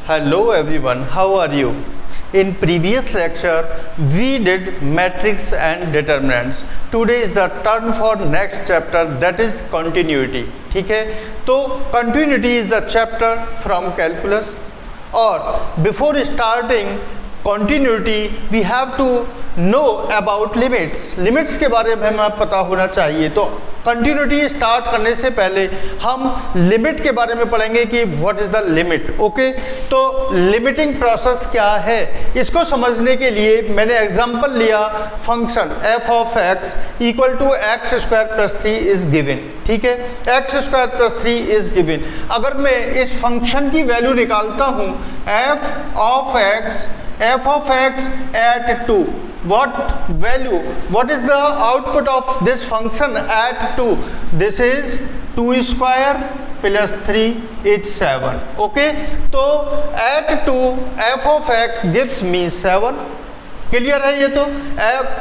Hello everyone, how are you? In previous lecture, we did matrix and determinants. Today is the turn for next chapter, that is continuity. ठीक है, तो continuity is the chapter from calculus. और before starting continuity, we have to know about limits. Limits के बारे में हमें पता होना चाहिए. तो कंटिन्यूटी स्टार्ट करने से पहले हम लिमिट के बारे में पढ़ेंगे कि what is the limit. Okay, तो लिमिटिंग प्रोसेस क्या है, इसको समझने के लिए मैंने एग्जांपल लिया function f of x equal to x square plus 3 is given. ठीक है, x square plus 3 is given. अगर मैं इस फंक्शन की वैल्यू निकालता हूं f of x at 2, what value, what is the output of this function at 2? This is 2 square plus 3 is 7. Okay, तो at 2 f of x gives me 7. Clear है ये तो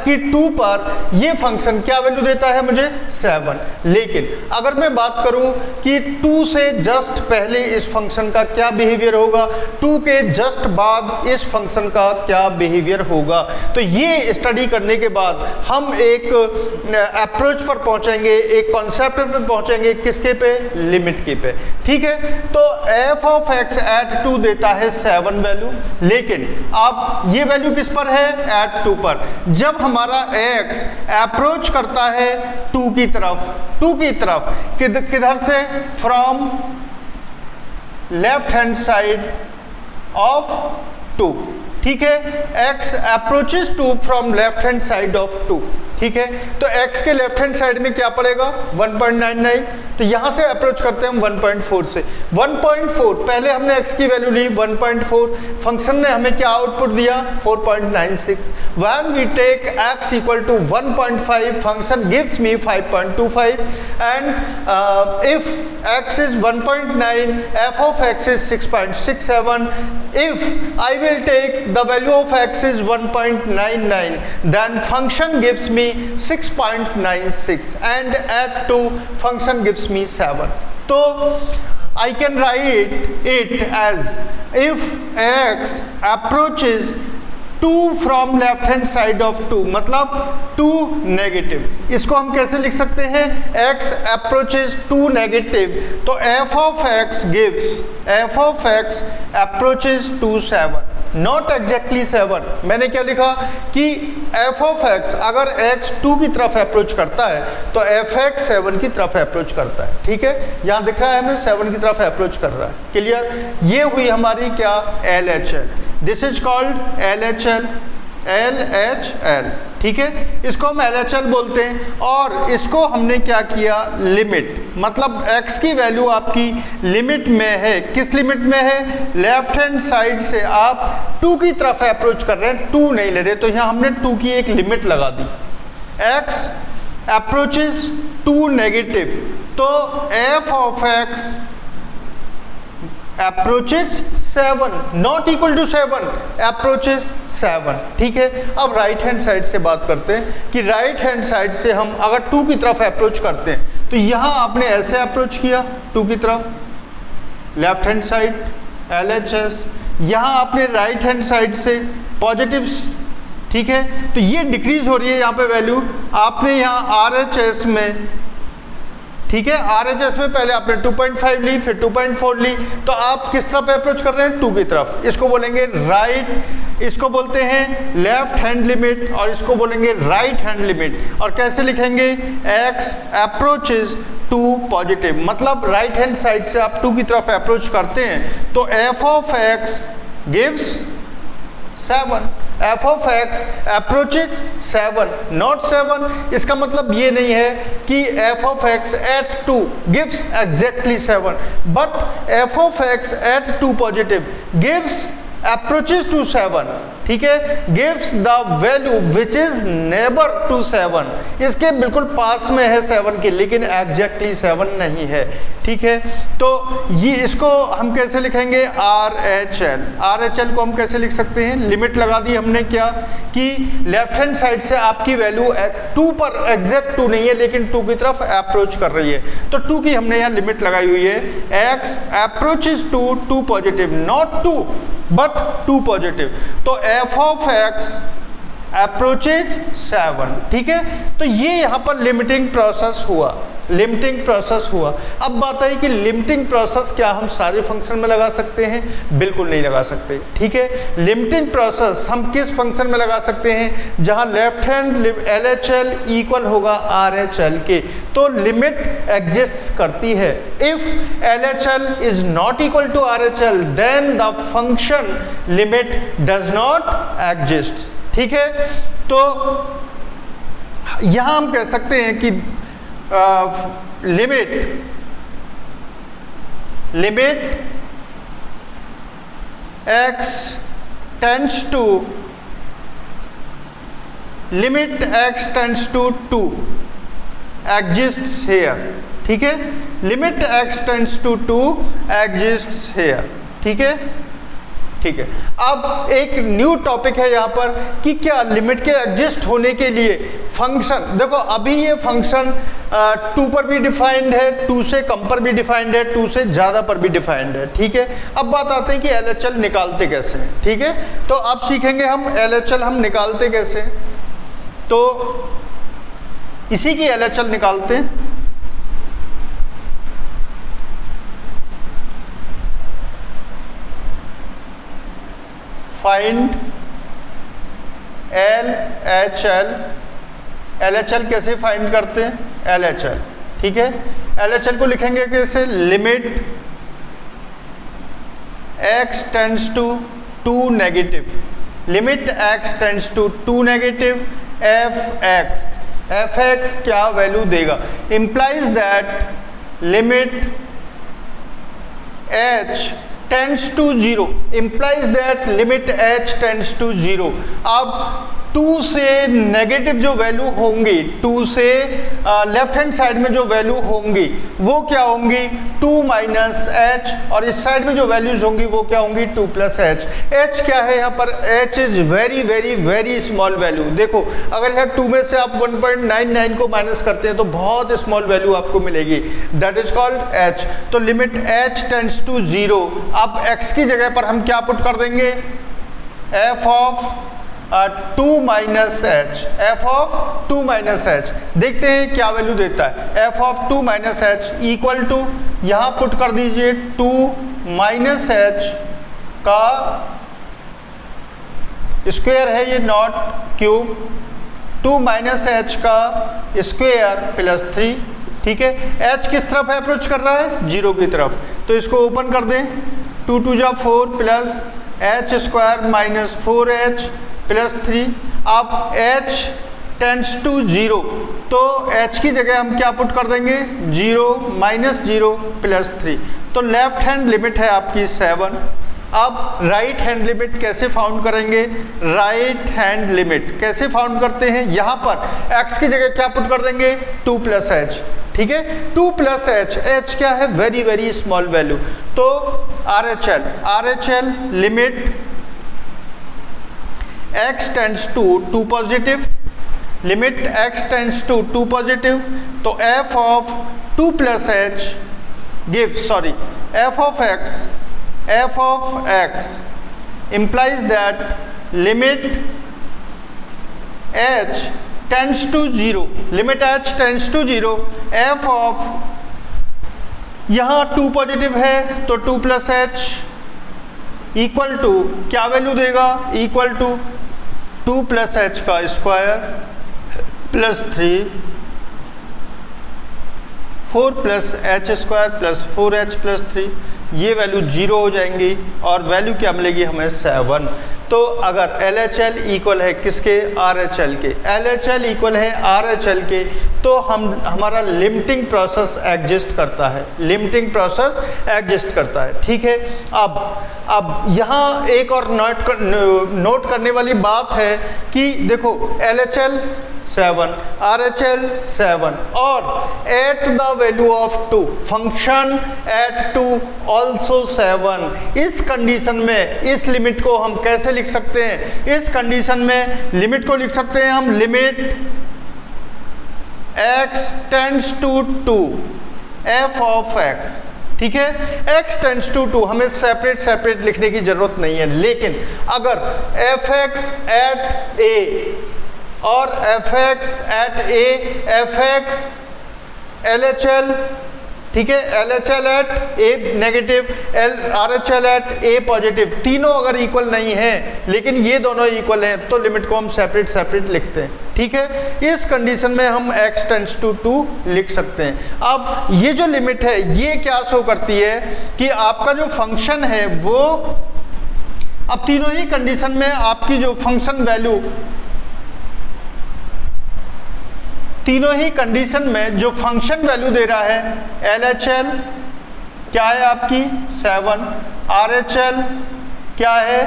कि 2 पर ये फंक्शन क्या वैल्यू देता है मुझे 7. लेकिन अगर मैं बात करूं कि 2 से जस्ट पहले इस फंक्शन का क्या बिहेवियर होगा, 2 के जस्ट बाद इस फंक्शन का क्या बिहेवियर होगा, तो ये स्टडी करने के बाद हम एक अप्रोच पर पहुंचेंगे, एक कॉन्सेप्ट पे पहुंचेंगे, किसके पे, लिमिट के पे. ठीक है, तो f ऑफ x एट 2 देता है 7 वैल्यू. लेकिन अब ये वैल्यू किस पर है, एट 2 पर. जब हमारा x अप्रोच करता है 2 की तरफ किधर से, from left hand side of 2. ठीक है, x approaches 2 from left hand side of 2. ठीक है, तो x के लेफ्ट हैंड साइड में क्या पड़ेगा 1.99. तो यहां से अप्रोच करते हैं हम 1.4 से. 1.4 पहले हमने x की वैल्यू ली 1.4, फंक्शन ने हमें क्या आउटपुट दिया 4.96. When we take x equal to 1.5, function gives me 5.25 and if x is 1.9, f of x is 6.67. if I will take the value of x is 1.99, then function gives me 6.96 and at 2 function gives me 7. So I can write it as if x approaches 2 from left hand side of 2, मतलब 2 negative. इसको हम कैसे लिख सकते हैं, x approaches 2 negative, तो f of x approaches to 7, not exactly 7. मैंने क्या लिखा कि f of x अगर x 2 की तरफ अप्रोच करता है तो f x 7 की तरफ अप्रोच करता है. ठीक है, यहाँ दिख रहा है हमें 7 की तरफ अप्रोच कर रहा है. क्लियर, ये हुई हमारी क्या, LHL. This is called LHL. ठीक है, इसको हम LHL बोलते हैं. और इसको हमने क्या किया, लिमिट, मतलब x की वैल्यू आपकी लिमिट में है. किस लिमिट में है, लेफ्ट हैंड साइड से आप 2 की तरफ अप्रोच कर रहे हैं, 2 नहीं ले रहे, तो यहाँ हमने 2 की एक लिमिट लगा दी. x अप्रोचेस 2 नेगेटिव, तो f of x approaches 7 not equal to 7, approaches 7. ठीक है, अब राइट हैंड साइड से बात करते हैं कि राइट हैंड साइड से हम अगर 2 की तरफ अप्रोच करते हैं तो यहाँ आपने ऐसे अप्रोच किया 2 की तरफ, लेफ्ट हैंड साइड LHS. यहाँ आपने राइट हैंड साइड से पॉजिटिव. ठीक है, तो ये डिक्रीज हो रही है यहाँ पे वैल्यू. आपने यहाँ RHS में, ठीक है, RHS में पहले आपने 2.5 ली, फिर 2.4 ली, तो आप किस तरफ अप्रोच कर रहे हैं, 2 की तरफ. इसको बोलेंगे राइट, इसको बोलते हैं लेफ्ट हैंड लिमिट, और इसको बोलेंगे राइट हैंड लिमिट. और कैसे लिखेंगे, x अप्रोचेस 2 पॉजिटिव, मतलब राइट हैंड साइड से आप 2 की तरफ अप्रोच करते हैं तो f of x gives 7. f of x approaches 7, not 7. इसका मतलब ये नहीं है कि f of x at 2 gives exactly 7, but f of x at 2 positive gives approaches to 7. ठीक है, gives the value which is neighbour to 7, इसके बिल्कुल पास में है 7 के, लेकिन एग्जैक्टली 7 नहीं है। ठीक है, तो ये इसको हम कैसे लिखेंगे, RHL। RHL को हम कैसे लिख सकते हैं, लिमिट लगा दी हमने क्या कि लेफ्ट हैंड साइड से आपकी वैल्यू 2 पर, एग्जैक्ट 2 नहीं है लेकिन 2 की तरफ अप्रोच कर रही है, तो 2 की हमने यहाँ लिमिट लगाई हुई है, x approaches to 2 positive, not 2 but 2 positive, तो f ऑफ x अप्रोचेज 7। ठीक है, तो ये यहाँ पर लिमिटिंग प्रोसेस हुआ, लिमिटिंग प्रोसेस हुआ। अब बात आई कि लिमिटिंग प्रोसेस क्या हम सारे फंक्शन में लगा सकते हैं, बिल्कुल नहीं लगा सकते। ठीक है, लिमिटिंग प्रोसेस हम किस फंक्शन में लगा सकते हैं, जहां लेफ्ट हैंड LHL इक्वल होगा RHL के, तो लिमिट एग्जिस्ट करती है। If LHL is not equal to RHL then the function limit does not exist. ठीक है, तो यहां हम कह सकते हैं कि limit x tends to 2 exists here। ठीक है, limit x tends to 2 exists here। ठीक है, ठीक है, अब एक न्यू टॉपिक है यहाँ पर कि क्या लिमिट के एग्जिस्ट होने के लिए फंक्शन, देखो अभी ये फंक्शन 2 पर भी डिफाइंड है, 2 से कम पर भी डिफाइंड है, 2 से ज़्यादा पर भी डिफाइंड है। ठीक है, अब बात आते हैं कि LHL निकालते कैसे। ठीक है, तो अब सीखेंगे हम LHL हम निकालते कैसे, तो इसी की LHL निकालते हैं। फाइंड LHL, LHL कैसे फाइंड करते हैं, LHL। ठीक है, LHL को लिखेंगे कैसे, limit x tends to 2 negative, limit x tends to 2 negative fx क्या वैल्यू देगा, implies that limit h tends to 0, implies that limit h tends to 0। अब 2 से नेगेटिव जो वैल्यू होंगी, 2 से लेफ्ट हैंड साइड में जो वैल्यू होंगी वो क्या होंगी, 2 माइनस एच, और इस साइड में जो वैल्यूज होंगी वो क्या होंगी, 2 प्लस एच। एच क्या है यहाँ पर, H is very very very small value. देखो अगर यहाँ 2 में से आप 1.99 को माइनस करते हैं तो बहुत स्मॉल वैल्यू आपको मिलेगी, दैट इज कॉल्ड एच। तो लिमिट एच टेंड्स टू 0, अब एक्स की जगह पर हम क्या पुट कर देंगे, f of 2 minus h, f of 2 minus h, देखते हैं क्या वैल्यू देता है। F of 2 minus h equal to, यहाँ पुट कर दीजिए 2 माइनस एच का स्क्वायर है ये, नॉट क्यूब, 2 माइनस एच का स्क्वायर प्लस 3। ठीक है, एच किस तरफ अप्रोच कर रहा है, 0 की तरफ, तो इसको ओपन कर दें, 2 2 जा 4 plus H square minus 4h plus 3। अब h टेंड्स टू 0, तो h की जगह हम क्या पुट कर देंगे, 0 माइनस 0 प्लस 3, तो लेफ्ट हैंड लिमिट है आपकी 7। अब राइट हैंड लिमिट कैसे फाउंड करेंगे, राइट हैंड लिमिट कैसे फाउंड करते हैं, यहाँ पर x की जगह क्या पुट कर देंगे, 2 प्लस एच। ठीक है, 2 प्लस एच, एच क्या है, वेरी वेरी स्मॉल वैल्यू, तो RHL limit x tends to 2 positive, limit x tends to 2 positive, तो f of 2 plus h give, sorry, f of x implies that limit h tends to 0, limit h tends to 0, f of, यहाँ 2 positive है तो 2 plus h equal to क्या value देगा, equal to 2 plus h का square plus 3, 4 plus H square plus 4h plus 3, ये value 0 हो जाएंगी और वैल्यू क्या मिलेगी हमें, 7। तो अगर LHL इक्वल है किसके, RHL के, LHL इक्वल है RHL के, तो हमारा लिमिटिंग प्रोसेस एग्जिस्ट करता है, लिमिटिंग प्रोसेस एग्जिस्ट करता है। ठीक है, अब यहाँ एक और नोट करने वाली बात है कि देखो LHL 7, RHL 7 और at the value of 2 function at 2 also 7। इस कंडीशन में इस लिमिट को हम कैसे लिख सकते हैं, इस कंडीशन में लिमिट को लिख सकते हैं हम limit x tends to 2 f of x। ठीक है, x टेंड्स टू 2, हमें सेपरेट लिखने की जरूरत नहीं है, लेकिन अगर fx एट a और fx at a, fx LHL, ठीक है, LHL at a negative, RHL at a positive, तीनों अगर इक्वल नहीं है लेकिन ये दोनों इक्वल हैं तो लिमिट को हम सेपरेट लिखते हैं। ठीक है, इस कंडीशन में हम x टेंड्स टू 2 लिख सकते हैं। अब ये जो लिमिट है ये क्या शो करती है कि आपका जो फंक्शन है वो, अब तीनों ही कंडीशन में आपकी जो फंक्शन वैल्यू, तीनों ही कंडीशन में जो फंक्शन वैल्यू दे रहा है LHL क्या है आपकी 7, RHL क्या है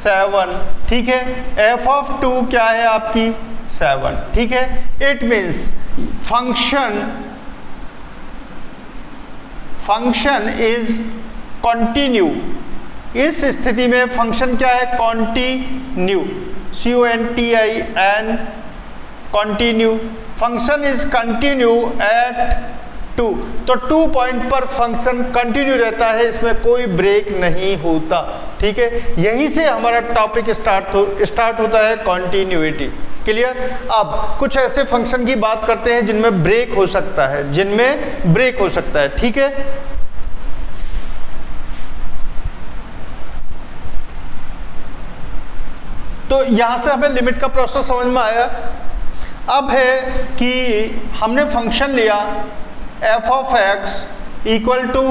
7, ठीक है, f ऑफ 2 क्या है आपकी 7। ठीक है, it means function is continue. इस स्थिति में फंक्शन क्या है, continue, CONTIN, continue, function is continue at 2। तो 2 पॉइंट पर फंक्शन कंटिन्यू रहता है, इसमें कोई ब्रेक नहीं होता। ठीक है, यहीं से हमारा टॉपिक स्टार्ट होता है, कॉन्टिन्यूटी। क्लियर। अब कुछ ऐसे फंक्शन की बात करते हैं जिनमें ब्रेक हो सकता है, जिनमें ब्रेक हो सकता है। ठीक है, तो यहां से हमें लिमिट का प्रोसेस समझ में आया। अब है कि हमने फंक्शन लिया f of x equal to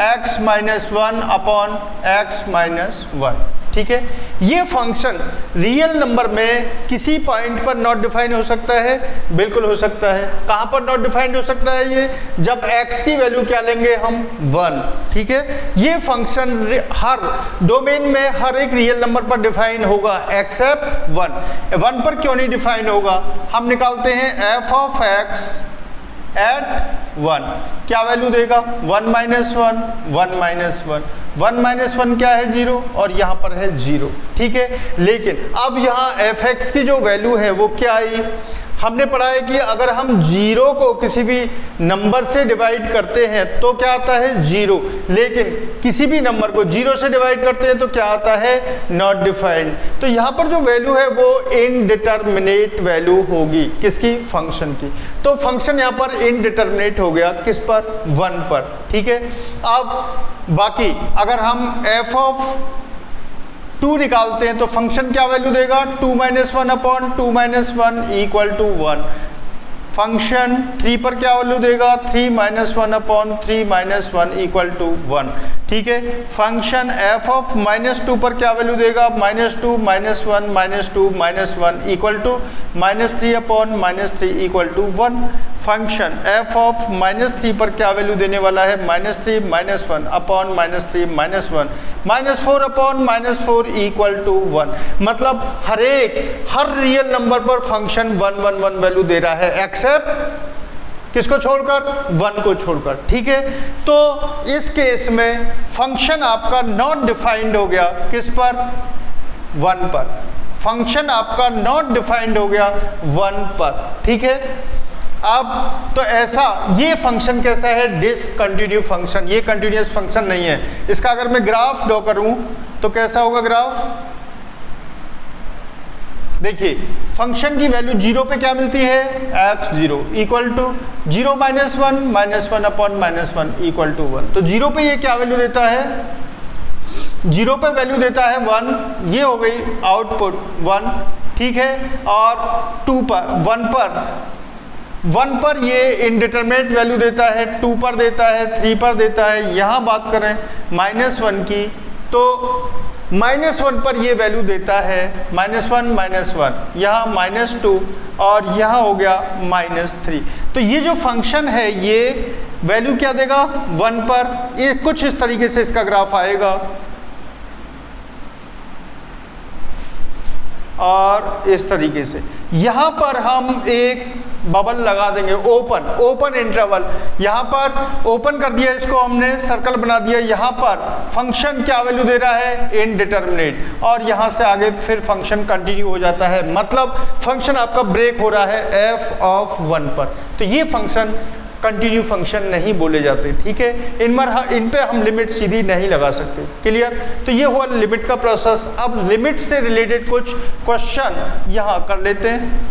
x minus 1 upon x minus 1। ठीक है, ये फंक्शन रियल नंबर में किसी पॉइंट पर नॉट डिफाइन हो सकता है, बिल्कुल हो सकता है। कहाँ पर नॉट डिफाइंड हो सकता है ये, जब x की वैल्यू क्या लेंगे हम 1। ठीक है, ये फंक्शन हर डोमेन में हर एक रियल नंबर पर डिफाइन होगा एक्सेप्ट 1 पर क्यों नहीं डिफाइन होगा, हम निकालते हैं f ऑफ x एट 1, क्या वैल्यू देगा 1 माइनस 1, 1 माइनस 1, 1 माइनस 1 क्या है 0 और यहाँ पर है 0। ठीक है, लेकिन अब यहाँ f(x) की जो वैल्यू है वो क्या आई, हमने पढ़ा है कि अगर हम 0 को किसी भी नंबर से डिवाइड करते हैं तो क्या आता है 0, लेकिन किसी भी नंबर को 0 से डिवाइड करते हैं तो क्या आता है नॉट डिफाइंड। तो यहाँ पर जो वैल्यू है वो इनडिटरमिनेट वैल्यू होगी, किसकी, फंक्शन की। तो फंक्शन यहाँ पर इनडिटरमिनेट हो गया, किस पर, 1 पर। ठीक है, अब बाकी अगर हम f ऑफ 2 निकालते हैं तो फंक्शन क्या वैल्यू देगा, 2 minus 1 upon 2 minus 1 equal to 1। Function 3 पर क्या वैल्यू देगा, 3 minus 1 upon 3 minus 1 equal to 1। ठीक है, फंक्शन f ऑफ माइनस 2 पर क्या वैल्यू देगा, minus 2 minus 1 minus 2 minus 1 equal to minus 3 upon minus 3 equal to 1। Function f of minus 3 पर क्या वैल्यू देने वाला है, minus 3 minus 1 upon minus 3 minus 1 minus 4 upon minus 4 equal to 1। मतलब हर रियल नंबर पर फंक्शन 1 1 1 वैल्यू दे रहा है एक्सेप्ट किसको छोड़कर, 1 को छोड़कर। ठीक है, तो इस केस में फंक्शन आपका नॉट डिफाइंड हो गया, किस पर, 1 पर। फंक्शन आपका नॉट डिफाइंड हो गया 1 पर। ठीक है, अब तो ऐसा ये फंक्शन कैसा है, डिसकंटिन्यू फंक्शन, ये कंटिन्यूअस फंक्शन नहीं है। इसका अगर मैं ग्राफ ड्रॉ करूं तो कैसा होगा ग्राफ, देखिए फंक्शन की वैल्यू 0 पे क्या मिलती है, f0 equal to 0 minus 1 upon minus 1 equal to 1। तो 0 पे ये क्या वैल्यू देता है, 0 पे वैल्यू देता है 1, ये हो गई आउटपुट 1। ठीक है, और 2 पर 1 पर ये इनडिटरमिनेट वैल्यू देता है, 2 पर देता है, 3 पर देता है। यहाँ बात करें -1 की तो -1 पर ये वैल्यू देता है -1 -1, यहाँ -2 और यहाँ हो गया -3। तो ये जो फंक्शन है ये वैल्यू क्या देगा 1 पर। ये कुछ इस तरीके से इसका ग्राफ आएगा और इस तरीके से यहाँ पर हम एक बबल लगा देंगे, ओपन इंटरवल। यहाँ पर ओपन कर दिया, इसको हमने सर्कल बना दिया। यहाँ पर फंक्शन क्या वैल्यू दे रहा है इनडिटरमिनेट, और यहाँ से आगे फिर फंक्शन कंटिन्यू हो जाता है, मतलब फंक्शन आपका ब्रेक हो रहा है f(1) पर। तो ये फंक्शन कंटिन्यू फंक्शन नहीं बोले जाते, ठीक है। इन पे हम लिमिट सीधी नहीं लगा सकते। क्लियर? तो ये हुआ लिमिट का प्रोसेस। अब लिमिट से रिलेटेड कुछ क्वेश्चन यहाँ कर लेते हैं।